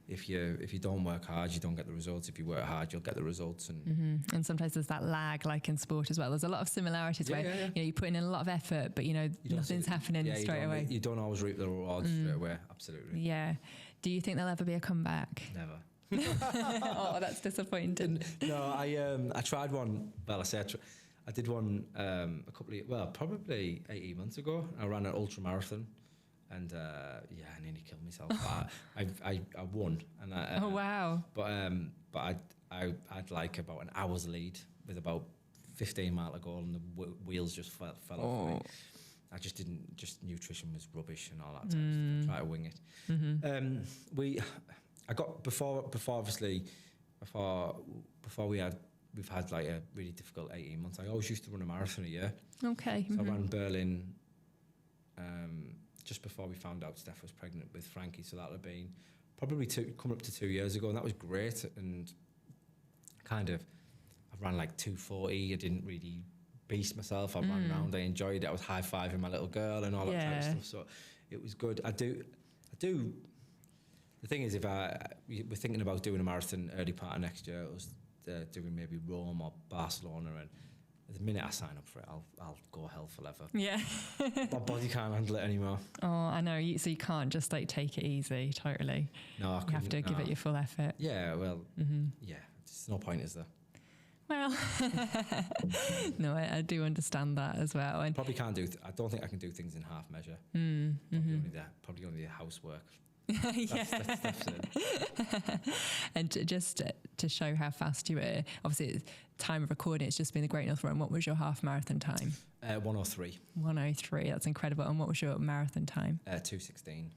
If you don't work hard, you don't get the results. If you work hard, you'll get the results. And sometimes there's that lag, like in sport as well. There's a lot of similarities where you put in a lot of effort, but nothing's happening straight away. You don't always reap the rewards straight away. Absolutely. Yeah. Do you think there'll ever be a comeback? Never. Oh, that's disappointing. No, I tried one. Well, I did one probably 18 months ago. I ran an ultra marathon. And I nearly killed myself. I won. And oh wow! But I had like about an hour's lead with about 15 miles to go, and the wheels just fell off me. I just didn't. Just nutrition was rubbish and all that type of stuff. Try to wing it. Mm-hmm. I got before we've had like a really difficult 18 months. I always used to run a marathon a year. Okay. So I ran Berlin. Just before we found out Steph was pregnant with Frankie, so that would have been probably coming up to 2 years ago, and that was great. And kind of, I ran like 2:40. I didn't really beast myself. I ran around. I enjoyed it. I was high-fiving my little girl and all that type of stuff. So it was good. I do. The thing is, we're thinking about doing a marathon early part of next year. It was doing maybe Rome or Barcelona, and the minute I sign up for it, I'll go hell for leather. Yeah. My body can't handle it anymore. Oh, I know. So you can't just like take it easy, totally. No, I couldn't. You have to give it your full effort. Yeah, well, there's no point, is there? Well, no, I do understand that as well. And probably can't I don't think I can do things in half measure. Probably only the housework. That's And just to show how fast you were, obviously time of recording, it's just been the Great North Run. What was your half marathon time? 1:03. 1:03, that's incredible. And what was your marathon time? 2:16.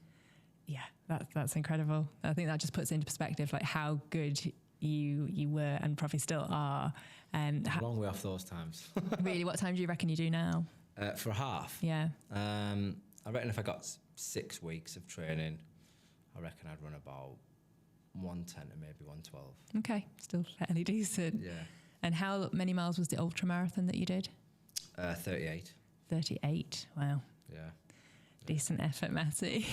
Yeah, that's incredible. I think that just puts into perspective like how good you were and probably still are. A long way off those times. Really, what time do you reckon you do now? For a half? Yeah. I reckon if I got 6 weeks of training, I reckon I'd run about 110 and maybe 112. Okay, still fairly decent. Yeah. And how many miles was the ultra marathon that you did? 38. 38. Wow. Yeah. Decent effort, Matty.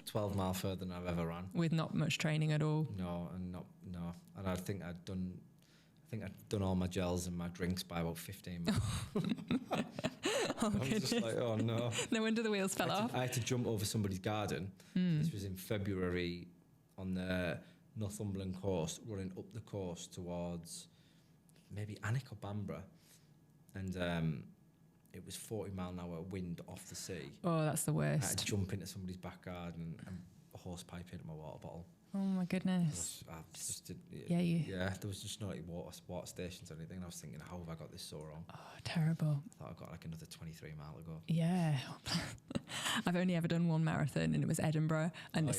12 mile further than I've ever run. With not much training at all. No. And I think I'd done all my gels and my drinks by about 15 minutes. Oh, I was just like, oh no. No wonder the wheels fell off. I had to jump over somebody's garden. This was in February on the Northumberland coast, running up the coast towards maybe Alnwick or Bamborough. And it was 40-mile-an-hour wind off the sea. Oh, that's the I had worst. to jump into somebody's back garden and a horse pipe into my water bottle. Oh my goodness. Yeah, there was just no like water stations or anything. And I was thinking, how have I got this so wrong? Oh, terrible. I thought I got like another 23 mile to go. Yeah. I've only ever done one marathon, and it was Edinburgh, and Oh,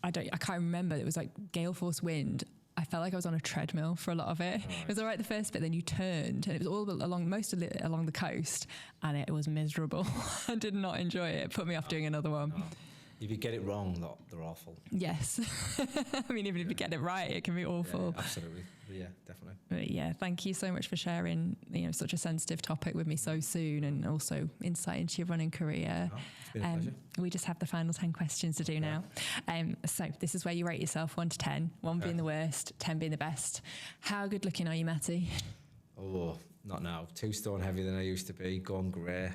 I can't remember. It was like gale force wind. I felt like I was on a treadmill for a lot of it. Right. It was all right the first bit, then you turned, and it was all along, most of it along the coast, and it was miserable. I did not enjoy it. It put me off doing another one. No. If you get it wrong, they're awful. Yes. I mean, even if you get it right, it can be awful. Yeah, absolutely. Yeah, definitely. But yeah, thank you so much for sharing, such a sensitive topic with me so soon, and also insight into your running career. Oh, it's been a pleasure. We just have the final 10 questions to do now. So this is where you rate yourself 1 to 10, 1 being the worst, 10 being the best. How good looking are you, Matty? Oh, not now. 2 stone heavier than I used to be. Gone grey.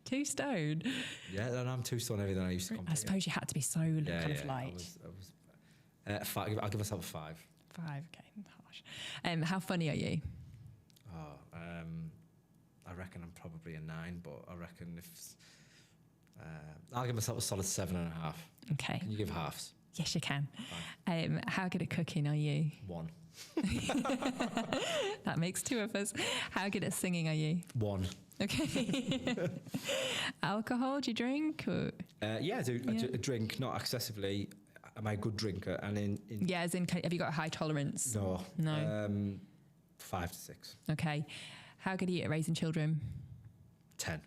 2 stone? Yeah, and I'm 2 stone heavier than I used to. I suppose you had to be so kind of light. I was 5. I'll give myself a 5. 5, okay, harsh. How funny are you? Oh, I reckon I'm probably a 9, but I reckon if I'll give myself a solid 7.5. Okay. Can you give halves? Yes, you can. How good at cooking are you? 1. That makes 2 of us. How good at singing are you? 1. Okay. Alcohol, do you drink? Or? Yeah, I do. I drink, not excessively. Am I a good drinker? And Yeah, as in, have you got a high tolerance? No. No. 5 to 6. Okay. How good are you at raising children? 10.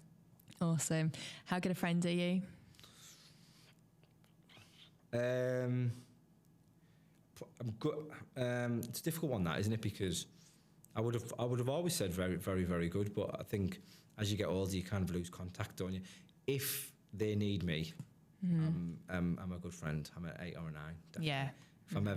Awesome. How good a friend are you? I'm good. It's a difficult one, that, isn't it? Because I would have always said very, very, very good. But I think as you get older, you kind of lose contact, don't you? If they need me, I'm a good friend. I'm an 8 or a 9. Definitely. Yeah.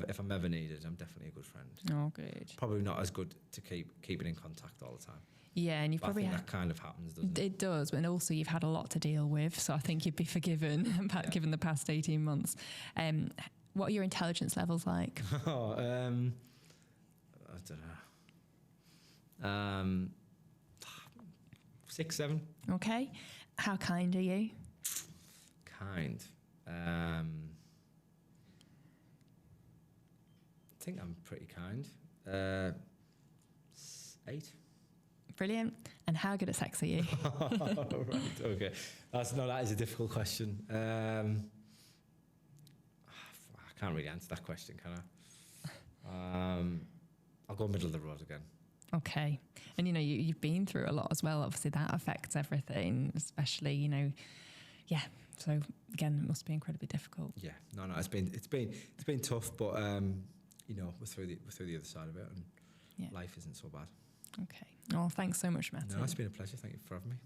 If I'm ever needed, I'm definitely a good friend. Oh, good. Probably not as good to keeping in contact all the time. Yeah, and you've But probably I think that kind of happens, doesn't it? It does, but also you've had a lot to deal with, so I think you'd be forgiven given the past 18 months. What are your intelligence levels like? I don't know. 6, 7. Okay. How kind are you? Kind. I think I'm pretty kind. 8. Brilliant. And how good at sex are you? Right, okay. That is a difficult question. I can't really answer that question, can I? I'll go middle of the road again. Okay. And you've been through a lot as well. Obviously that affects everything, especially, yeah. So again, it must be incredibly difficult. Yeah. No, it's been tough, but we're through the other side of it, and life isn't so bad. Okay. Oh, thanks so much, Matty. No, it's been a pleasure. Thank you for having me.